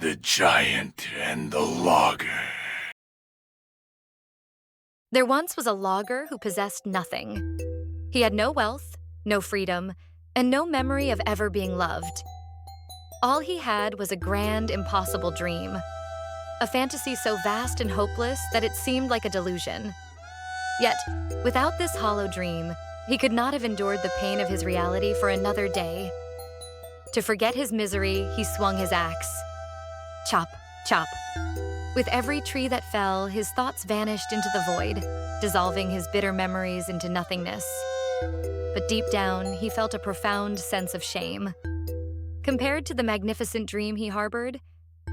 The Giant and the Logger. There once was a logger who possessed nothing. He had no wealth, no freedom, and no memory of ever being loved. All he had was a grand, impossible dream, a fantasy so vast and hopeless that it seemed like a delusion. Yet, without this hollow dream, he could not have endured the pain of his reality for another day. To forget his misery, he swung his axe. Chop, chop. With every tree that fell, his thoughts vanished into the void, dissolving his bitter memories into nothingness. But deep down, he felt a profound sense of shame. Compared to the magnificent dream he harbored,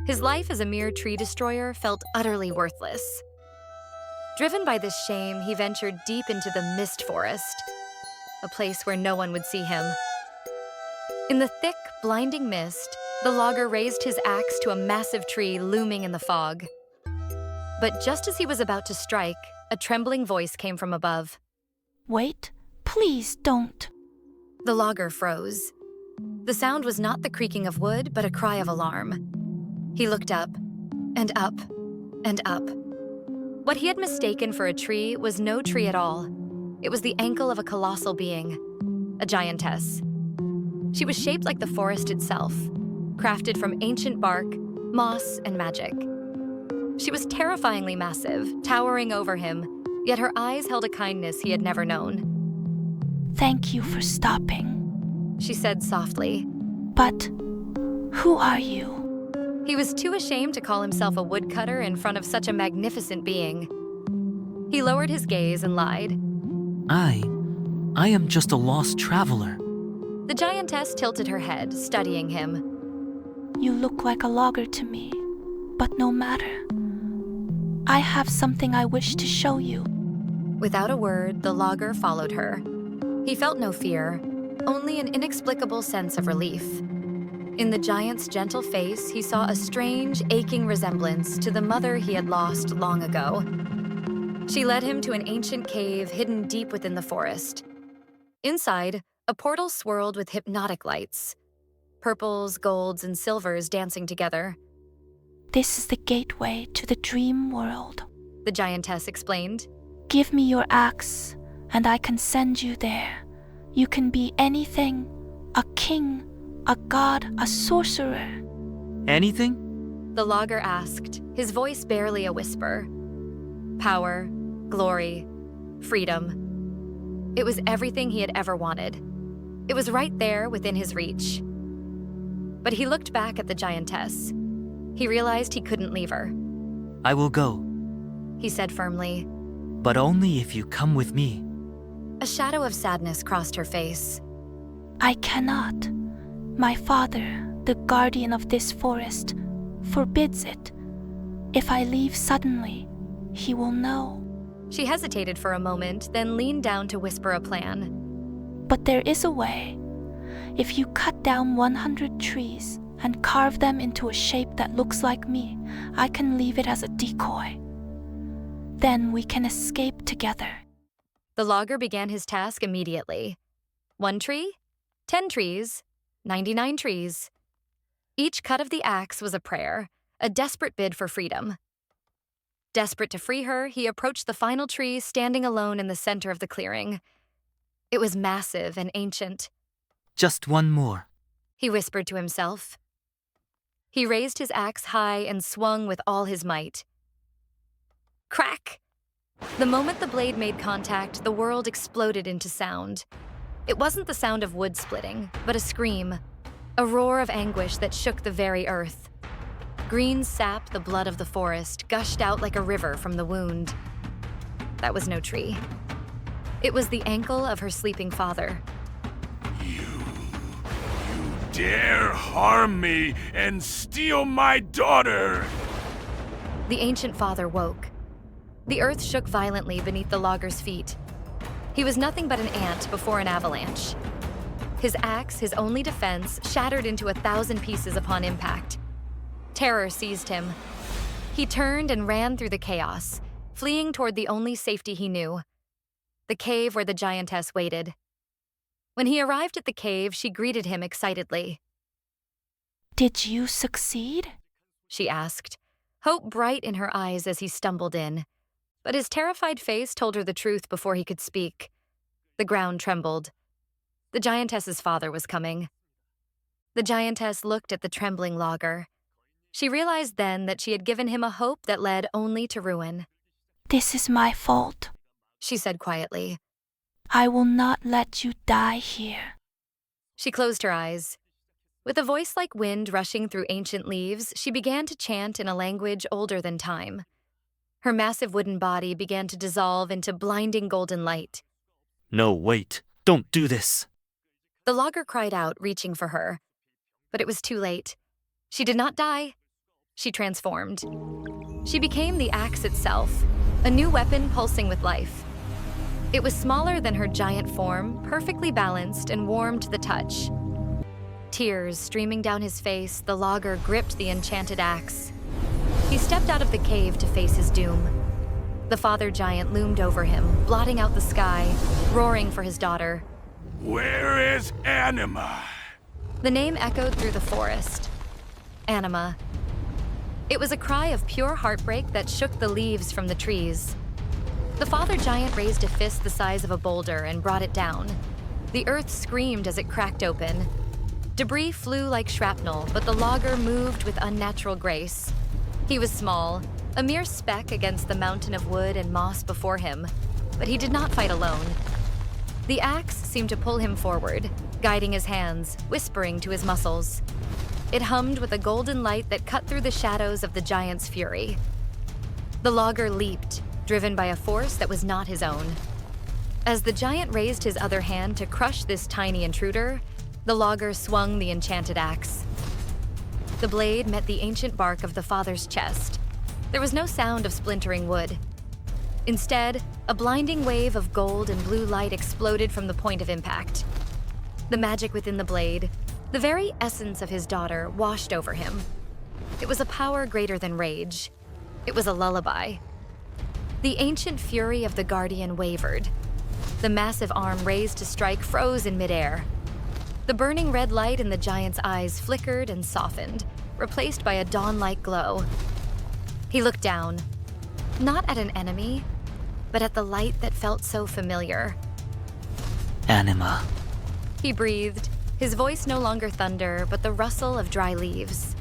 his life as a mere tree destroyer felt utterly worthless. Driven by this shame, he ventured deep into the mist forest, a place where no one would see him. In the thick, blinding mist, the logger raised his axe to a massive tree looming in the fog. But just as he was about to strike, a trembling voice came from above. Wait, please don't. The logger froze. The sound was not the creaking of wood, but a cry of alarm. He looked up, and up, and up. What he had mistaken for a tree was no tree at all. It was the ankle of a colossal being, a giantess. She was shaped like the forest itself, crafted from ancient bark, moss, and magic. She was terrifyingly massive, towering over him, yet her eyes held a kindness he had never known. Thank you for stopping, She said softly. but who are you? He was too ashamed to call himself a woodcutter in front of such a magnificent being. He lowered his gaze and lied. I am just a lost traveler. The giantess tilted her head, studying him. You look like a logger to me, but no matter. I have something I wish to show you. Without a word, the logger followed her. He felt no fear, only an inexplicable sense of relief. In the giant's gentle face, he saw a strange, aching resemblance to the mother he had lost long ago. She led him to an ancient cave hidden deep within the forest. Inside, a portal swirled with hypnotic lights. Purples, golds, and silvers dancing together. This is the gateway to the dream world. The giantess explained. Give me your axe, and I can send you there. You can be anything, a king, a god, a sorcerer. Anything? The logger asked, his voice barely a whisper. Power, glory, freedom. It was everything he had ever wanted. It was right there within his reach. But he looked back at the giantess. He realized he couldn't leave her. I will go, He said firmly. but only if you come with me. A shadow of sadness crossed her face. I cannot. My father, the guardian of this forest, forbids it. If I leave suddenly, he will know. She hesitated for a moment, then leaned down to whisper a plan. But there is a way. If you cut down 100 trees and carve them into a shape that looks like me, I can leave it as a decoy. Then we can escape together. The logger began his task immediately. 1 tree, 10 trees, 99 trees. Each cut of the axe was a prayer, a desperate bid for freedom. Desperate to free her, he approached the final tree standing alone in the center of the clearing. It was massive and ancient. Just one more. He whispered to himself. He raised his axe high and swung with all his might. Crack! The moment the blade made contact, the world exploded into sound. It wasn't the sound of wood splitting, but a scream, a roar of anguish that shook the very earth. Green sap, the blood of the forest, gushed out like a river from the wound. That was no tree. It was the ankle of her sleeping father. You dare harm me and steal my daughter! The ancient father woke. The earth shook violently beneath the logger's feet. He was nothing but an ant before an avalanche. His axe, his only defense, shattered into 1,000 pieces upon impact. Terror seized him. He turned and ran through the chaos, fleeing toward the only safety he knew, the cave where the giantess waited. When he arrived at the cave, she greeted him excitedly. Did you succeed? she asked, hope bright in her eyes as he stumbled in. But his terrified face told her the truth before he could speak. The ground trembled. The giantess's father was coming. The giantess looked at the trembling logger. She realized then that she had given him a hope that led only to ruin. This is my fault. She said quietly. I will not let you die here. She closed her eyes. With a voice like wind rushing through ancient leaves, she began to chant in a language older than time. Her massive wooden body began to dissolve into blinding golden light. No, wait. Don't do this. The logger cried out, reaching for her. But it was too late. She did not die. She transformed. She became the axe itself, a new weapon pulsing with life. It was smaller than her giant form, perfectly balanced and warm to the touch. Tears streaming down his face, the logger gripped the enchanted axe. He stepped out of the cave to face his doom. The father giant loomed over him, blotting out the sky, roaring for his daughter. Where is Anima? The name echoed through the forest. Anima. It was a cry of pure heartbreak that shook the leaves from the trees. The father giant raised a fist the size of a boulder and brought it down. The earth screamed as it cracked open. Debris flew like shrapnel, but the logger moved with unnatural grace. He was small, a mere speck against the mountain of wood and moss before him, but he did not fight alone. The axe seemed to pull him forward, guiding his hands, whispering to his muscles. It hummed with a golden light that cut through the shadows of the giant's fury. The logger leaped, driven by a force that was not his own. As the giant raised his other hand to crush this tiny intruder, the logger swung the enchanted axe. The blade met the ancient bark of the father's chest. There was no sound of splintering wood. Instead, a blinding wave of gold and blue light exploded from the point of impact. The magic within the blade, the very essence of his daughter, washed over him. It was a power greater than rage. It was a lullaby. The ancient fury of the guardian wavered. The massive arm raised to strike froze in midair. The burning red light in the giant's eyes flickered and softened, replaced by a dawn-like glow. He looked down, not at an enemy, but at the light that felt so familiar. Anima. He breathed, his voice no longer thunder, but the rustle of dry leaves.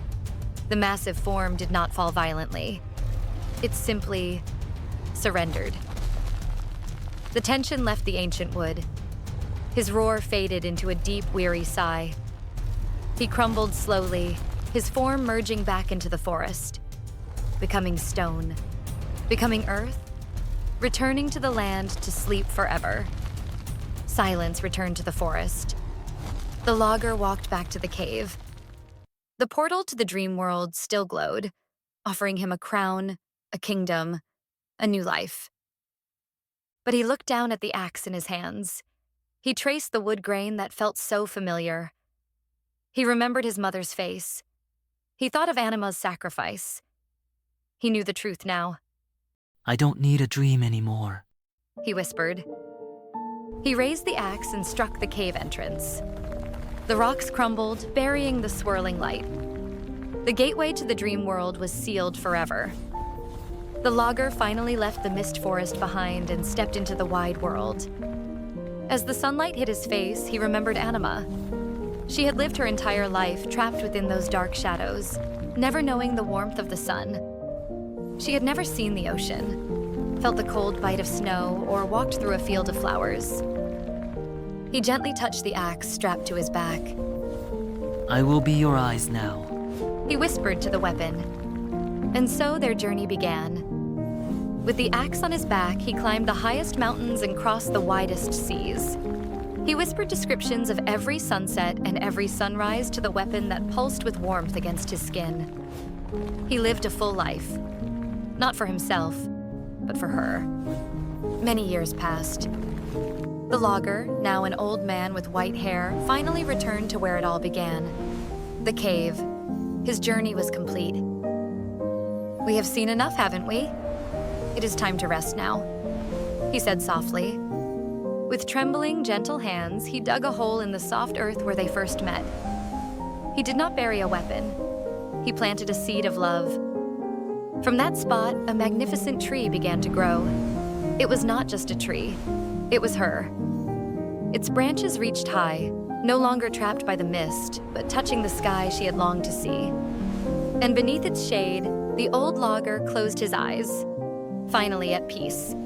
The massive form did not fall violently. It simply surrendered. The tension left the ancient wood. His roar faded into a deep, weary sigh. He crumbled slowly, his form merging back into the forest, becoming stone, becoming earth, returning to the land to sleep forever. Silence returned to the forest. The logger walked back to the cave. The portal to the dream world still glowed, offering him a crown, a kingdom, a new life. But he looked down at the axe in his hands. He traced the wood grain that felt so familiar. He remembered his mother's face. He thought of Anima's sacrifice. He knew the truth now. I don't need a dream anymore. He whispered. He raised the axe and struck the cave entrance. The rocks crumbled, burying the swirling light. The gateway to the dream world was sealed forever. The logger finally left the mist forest behind and stepped into the wide world. As the sunlight hit his face, he remembered Anima. She had lived her entire life trapped within those dark shadows, never knowing the warmth of the sun. She had never seen the ocean, felt the cold bite of snow, or walked through a field of flowers. He gently touched the axe strapped to his back. I will be your eyes now. He whispered to the weapon. And so their journey began. With the axe on his back, he climbed the highest mountains and crossed the widest seas. He whispered descriptions of every sunset and every sunrise to the weapon that pulsed with warmth against his skin. He lived a full life. Not for himself, but for her. Many years passed. The logger, now an old man with white hair, finally returned to where it all began. The cave. His journey was complete. We have seen enough, haven't we? It is time to rest now, he said softly. With trembling, gentle hands, he dug a hole in the soft earth where they first met. He did not bury a weapon. he planted a seed of love. From that spot, a magnificent tree began to grow. It was not just a tree, it was her. Its branches reached high, no longer trapped by the mist, but touching the sky she had longed to see. And beneath its shade, the old logger closed his eyes, finally at peace.